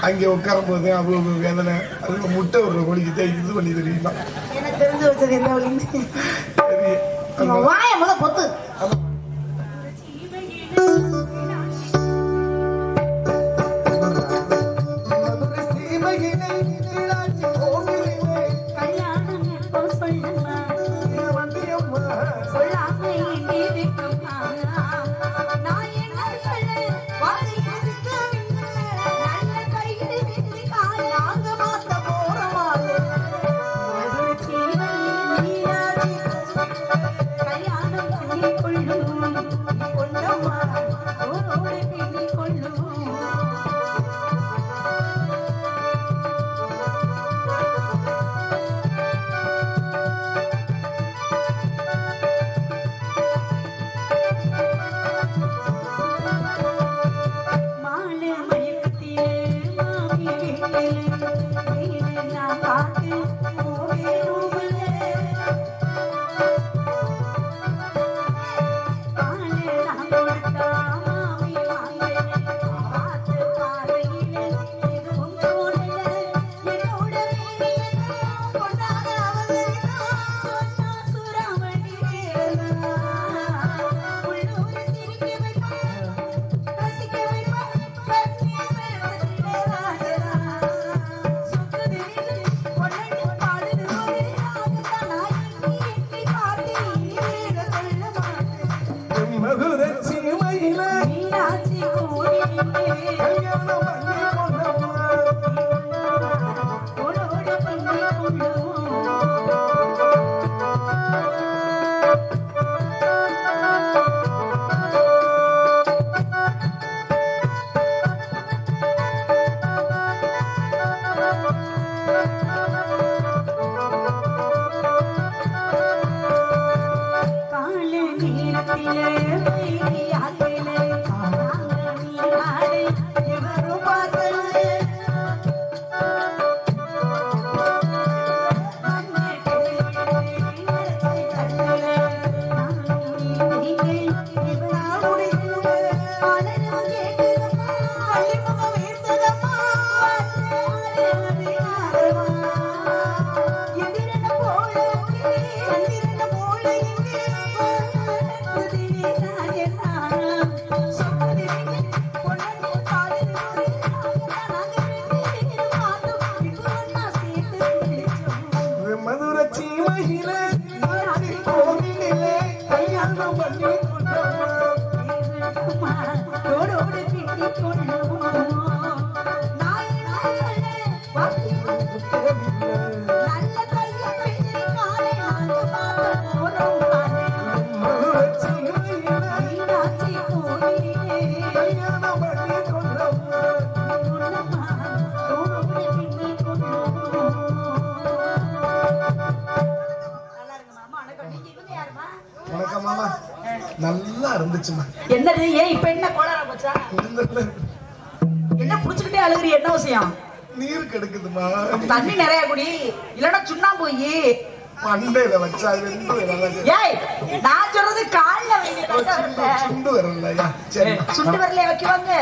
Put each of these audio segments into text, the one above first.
அங்கே உட்காரும் போது அவ்வளவு வேதனை. அது முட்டை ஒரு கோழிக்கு இது பண்ணி தெரியுமா? எனக்கு தெரிஞ்சு வச்சது என்ன வழி வாய முத பொத்து. நல்லா இருந்துச்சுமா. என்னது ஏன் இப்ப என்ன கோளாரா போச்சா? என்ன புடிச்சுக்கிட்டே அழுகுறீ? என்ன விஷயம்? நீர் கெடுக்குதுமா. தண்ணி நிறைய குடி, இல்லன்னா சுண்ணாம்பு போய் மண்டையில வச்சா ரெண்டு ஏய் நான் சொல்றது கால்ல வைங்க. சுண்டு வரலையா? சரி சுண்டு வரலையா வைக்குவாங்க.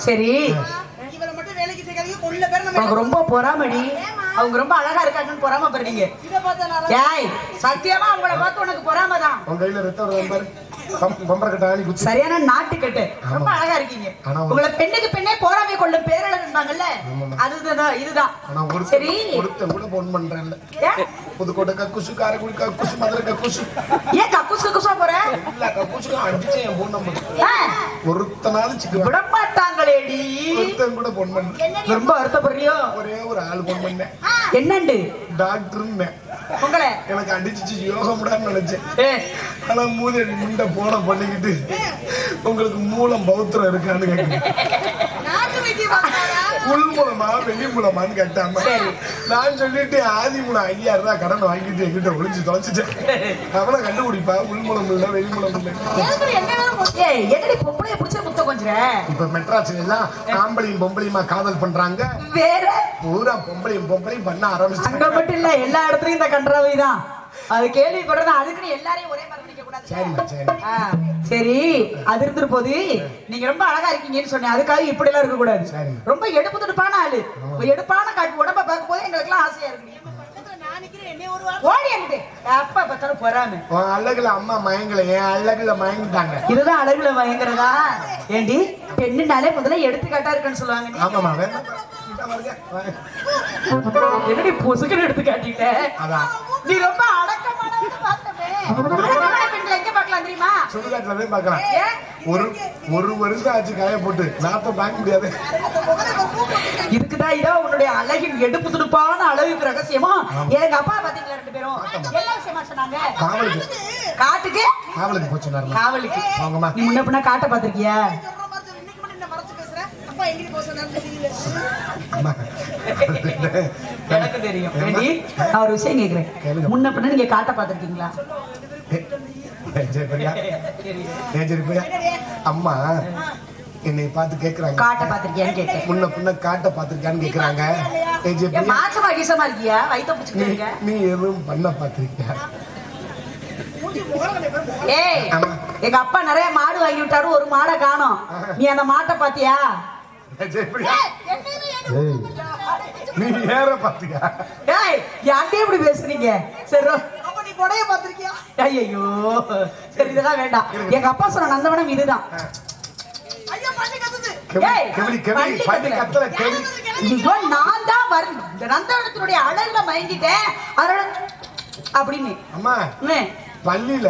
சரி இவரை மட்டும் வேலைக்கு சேர்க்காதீங்க. கொள்ள பேர் நம்ம ரொம்ப பொறாமடி. அவங்க ரொம்ப அழகா இருக்காங்கன்னு பொறாம பண்றீங்க. இத பார்த்தா ஏய் சத்தியமா அவங்கள பார்த்து உனக்கு பொறாமதான். உங்க கையில ரத்தம் வருது பாரு. பம்பர கட்ட ஆணி குச்சி. சரியான நாட்டு கட்டு. ரொம்ப அழகா இருக்கீங்க. உங்களை பெண்ணுக்கு பெண்ணே பொறாமை கொள்ளும் பேரழகுன்றாங்கல்ல. அதுதான் இதுதான். சரி ஒருத்த கூட போன் பண்றேன்ல. புதுக்கோட்டை கக்குசு, காரைக்குடி கக்குசு, மதுரை கக்குசு. ஏன் கக்குசு கக்குசா போற? இல்ல கக்குசு அடிச்சே என் போன் நம்பர். ஒருத்தனால சிக்கு விட மாட்டாங்களேடி. ஒருத்தன் கூட போன் பண்ண. ரொம்ப வருத்தப்படுறியோ? ஒரே ஒரு ஆள் போன் பண்ணேன். என்னண்டு? டாக்டர்னு உங்களை எனக்கு அடிச்சு யோகம் முடான்னு நினைச்சேன். ஆனா மூதேவி முண்டை போன பண்ணிக்கிட்டு உங்களுக்கு மூலம் பௌத்திரம் இருக்கான்னு கேட்க. உள் மூலமா வெளி மூலமான்னு கேட்டாம நான் சொல்லிட்டு ஆதி மூலம் 5000 ரூபாய் கடன் வாங்கிட்டு எங்கிட்ட ஒளிஞ்சு தொலைச்சிட்டேன். அவனை கண்டுபிடிப்பா. உள் மூலம் இல்ல வெளி மூலம் இல்ல. என்னடி பொம்பளைய பிடிச்ச முத்த கொஞ்சம். இப்ப மெட்ராஸ்ல எல்லாம் ஆம்பளையும் பொம்பளையுமா காதல் பண்றாங்க. வேற பூரா பொம்பளையும் பண்ண ஆரம்பிச்சு. அங்க மட்டும் இல்ல எல்லா இடத்துலயும் இந்த கன்றாவை தான். அது கேள்விப்படுறது. அதுக்குன்னு எல்லாரையும் ஒரே மாதிரி நினைக்க கூடாது. சரிம்மா சரி. சரி அது இருந்துட்டு போது நீங்க ரொம்ப அழகா இருக்கீங்கன்னு சொன்னேன், அதுக்காக இப்படி எல்லாம் இருக்க கூடாது. சரி. ரொம்ப எடுப்பு துடுப்பான ஆளு, எடுப்பான காட்டு உடம்ப பார்க்கும் போது எங்களுக்கு எல்லாம் ஆசையா இருக்கு. நான் நிக்கிறேன் என்னைய ஒரு வாரம் ஓடி அங்கிட்டு அப்பா பார்த்தாலும் பொறாம. உன் அழகுல அம்மா மயங்கல, என் அழகுல மயங்கிட்டாங்க. இதுதான் அழகுல பயங்கரதா. ஏண்டி பெண்ணுனாலே முதல்ல எடுத்துக்காட்டா இருக்குன்னு சொல்லுவாங்க. ஆமாமா வேணும். என்னடி பொசுக்குன்னு எடுத்து காட்டிட்ட. அதான் நீ ரொம்ப அடக்கமானவன்னு பார்த்தமே. அடக்கமான பெண்களை எங்க பார்க்கலாம் தெரியுமா? சுடுகாட்டுல போய் பார்க்கலாம். ஏன்? ஒரு வருஷம் ஆச்சு காய போட்டு நாத்த பார்க்க முடியாது. இதுக்குதான் இதோ உன்னுடைய அழகின் எடுப்பு துடுப்பான அழகுக்கு ரகசியமா. எங்க அப்பா பாத்தீங்களா ரெண்டு பேரும் என்ன விஷயமா சொன்னாங்க? காவலுக்கு காட்டுக்கு காவலுக்கு போச்சு சொன்னாரு. காவலுக்கு வாங்கம்மா. நீ முன்ன பின்ன காட்ட பாத்திருக்கியா? சொல்ற மாதிரி இன்னைக்கு மட்டும் என்ன மறைச்சு பேசுறேன். அப்பா எங்கிட்டு போக சொன்னான்னு தெரியல. அம்மா. எனக்கு தெரியும். ஏண்டி நான் ஒரு விஷயம் கேக்குறேன், முன்ன பின்ன நீங்க காட்ட பாத்திருக்கீங்களா? ஜெயபிரியா, ஜெயபிரியா, அம்மா என்னை பார்த்து கேக்குறாங்க, காட்ட பாத்திருக்கியான்னு கேட்டேன். முன்ன பின்ன காட்ட பாத்திருக்கியான்னு கேக்குறாங்க. என் மாசமா கீசமா இருக்கியா? வயித்த பிடிச்சிட்டு இருக்க. நீ எதுவும் பண்ண பாத்திருக்கியா? ஏய், எங்க அப்பா நிறைய மாடு வாங்கி விட்டாரு, ஒரு மாடை காணோம். நீ அந்த மாட்டை பாத்தியா? ஜெயபிரியா, நீ ஏற பாத்தியா? ஏய், யார்கிட்டயும் இப்படி பேசுறீங்க? சரி, அப்ப நீ கொடைய பாத்திருக்கியா? ஐயோ சரி, இதெல்லாம் வேண்டாம். எங்க அப்பா சொன்ன நந்தவனம் இதுதான். ஐயா பண்ணி கத்துது. ஏய், கெவிலி கெவிலி பண்ணி கத்தல கெவிலி. ஐயோ, நான் தான் வரணும். இந்த நந்தவனத்தினுடைய அழகுல மயங்கிட்டேன் அதனால அப்படின்னு. அம்மா என்ன? பள்ளியில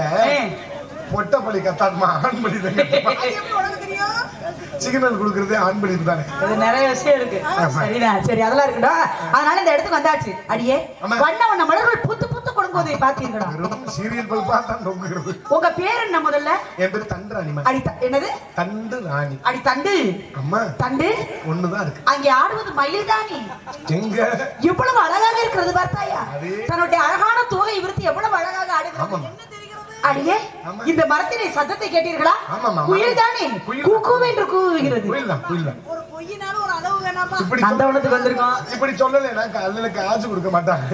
பொட்டை பள்ளி கத்தாதுமா, ஆண் பள்ளி தான். அது எப்படி உனக்கு தெரியும்? சிக்னல் கொடுக்கறதே ஆண் பள்ளி தானே. இது நிறைய விஷயம் இருக்கு. சரிதான், சரி அதெல்லாம் இருக்கட்டும். அதனால இந்த இடத்துக்கு வந்தாச்சு. அடியே வண்ண வண்ண மலர்கள் பூத்து பூத்து கொடுங்கோதை பாத்தீங்களா? வெறும் சீரியல் பல்பா தான் தொங்குகிறது. உங்க பேர் என்ன முதல்ல? என் பேரு தண்டு ராணிமா. அடி என்னது? தண்டு ராணி. அடி தண்டு. அம்மா தண்டு ஒண்ணுதான் இருக்கு. அங்கே ஆடுவது மயில் தானே. எங்க இவ்வளவு அழகாக இருக்கிறது பார்த்தாயா? அது தன்னுடைய அழகான தோகை விரித்து எவ்வளவு அழகாக ஆடுகிறது. ஆமாம். அடியே இந்த மரத்தினை சத்தத்தை கேட்டீர்களா? குயில் தானே கூக்கூவென்று கூவுகிறது. குயில் தான், குயில் தான். ஒரு பொய்யினாலும் ஒரு அளவு வேணாமா? இப்படி நந்தவனத்துக்கு வந்திருக்கோம். இப்படி சொல்லலைன்னா கல்லுக்கு காசு கொடுக்க மாட்டாங்க.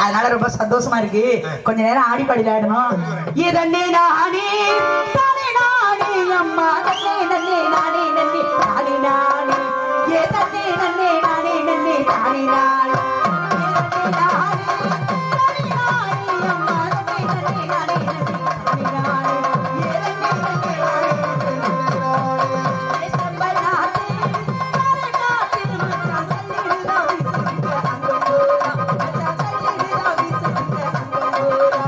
அதனால ரொம்ப சந்தோஷமா இருக்கு. கொஞ்ச நேரம் ஆடி பாடி ஆடணும். இதன்னே நானே தானே நானே அம்மா நன்னே நன்னே நானே நன்னே நானே நானே ஏ தன்னே நன்னே நானே நன்னே நானே நானே ஏ தன்னே நானே தானே நானே அம்மா நன்னே நன்னே நானே நன்னே நானே நானே ஏ தன்னே நன்னே நானே சம்பனாதே தானே நானே மச்சா சல்லிடா விசிங்க அங்கோரா மச்சா சல்லிடா விசிங்க அங்கோரா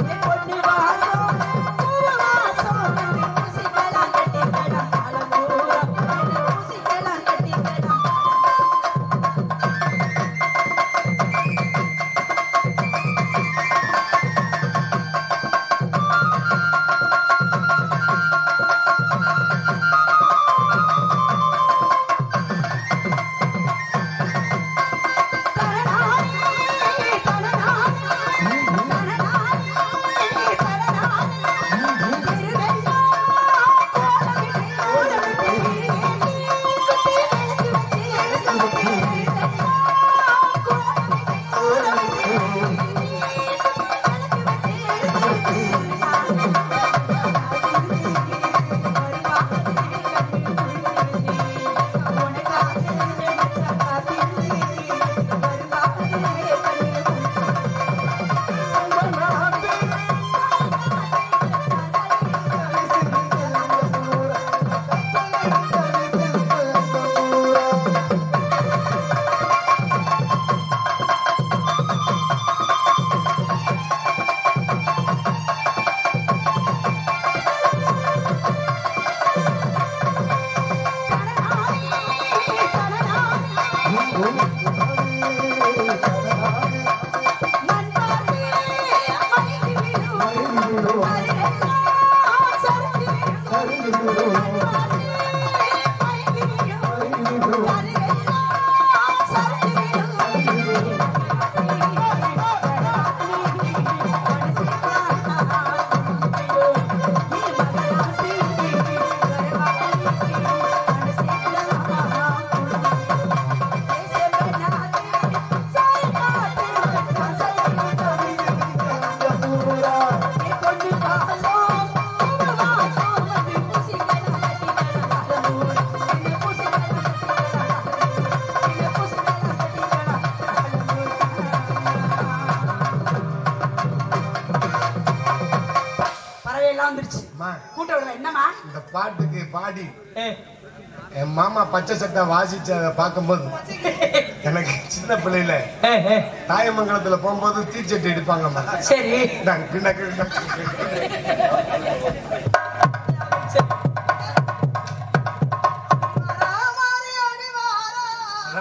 ஏ பொண்ணு வாசம் ஒரு வாசம் குசிகலாம் கட்டிக்கடா அலங்கோரா குசிகலாம் கட்டிக்கடா கூட்ட விடுவேன் என்னமா இந்த பாட்டுக்கு பாடி ஏ, என் மாமா பச்சை சட்டை வாசிச்சத பார்க்கும்போது எனக்கு சின்ன பிள்ளையில ஏ, ஏ, தாயமங்கலத்துல போகும்போது தீச்சட்டி எடுப்பாங்கம்மா. சரி டக்கு டக்கு டக்கு.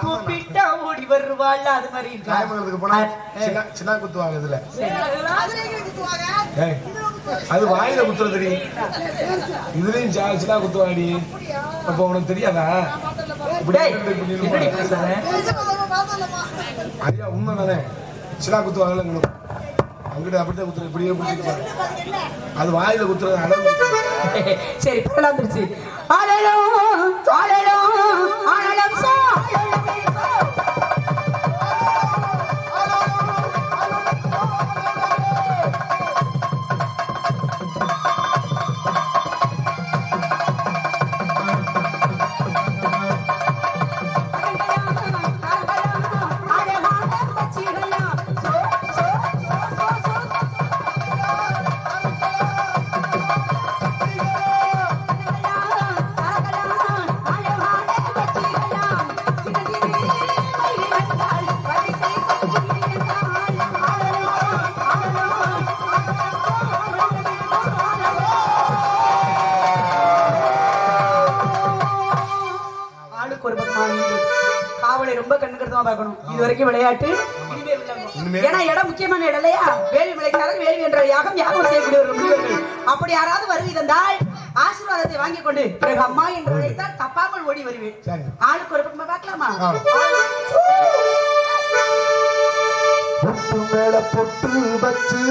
கூப்பிட்டா ஓடி வருவாள் அது மாதிரி இருக்கா? தாயமங்கலத்துக்கு போனா சின்ன குத்துவாங்க இதுல. ஏய், அது வாயில குத்துறதுடி. இதுலயும் சின்ன குத்துவாடி. அப்ப உனக்கு தெரியாதா? இப்படி டேய், இப்படி இப்படி என்னடி நின்னுப்பாங்க. பேசுற? ஐயா உண்மைதானே சின்ன குத்துவாங்கல்ல இங்கணும். அங்கிட்ட அப்படித்தான் குத்துற இப்படியே பிடிச்சிருப்பாங்க. அது வாயில குத்துறது அளவு. சரி பரவாயில்ல வந்துருச்சு. ஆளலும் ஆளலும் ஆளலம் சா ஆளுக்கு ஒரு பக்கமா நின்று காவலை ரொம்ப கண்ணுக்கருத்தமா பார்க்கணும். இது வரைக்கும் விளையாட்டு இனிமே விளையாடணும். ஏன்னா இடம் முக்கியமான இடம் இல்லையா? வேள்வி விளைக்காரர் வேள்வி என்ற யாகம் யாகம் செய்யக்கூடிய ஒரு முனிவர்கள். அப்படி யாராவது வருகை தந்தால் ஆசீர்வாதத்தை வாங்கிக் கொண்டு பிறகு அம்மா என்று அழைத்தால் தப்பாமல் ஓடி வருவேன். சரி. ஆளுக்கு ஒரு பக்கமா பார்க்கலாமா? பொட்டு மேல பொட்டு வச்சு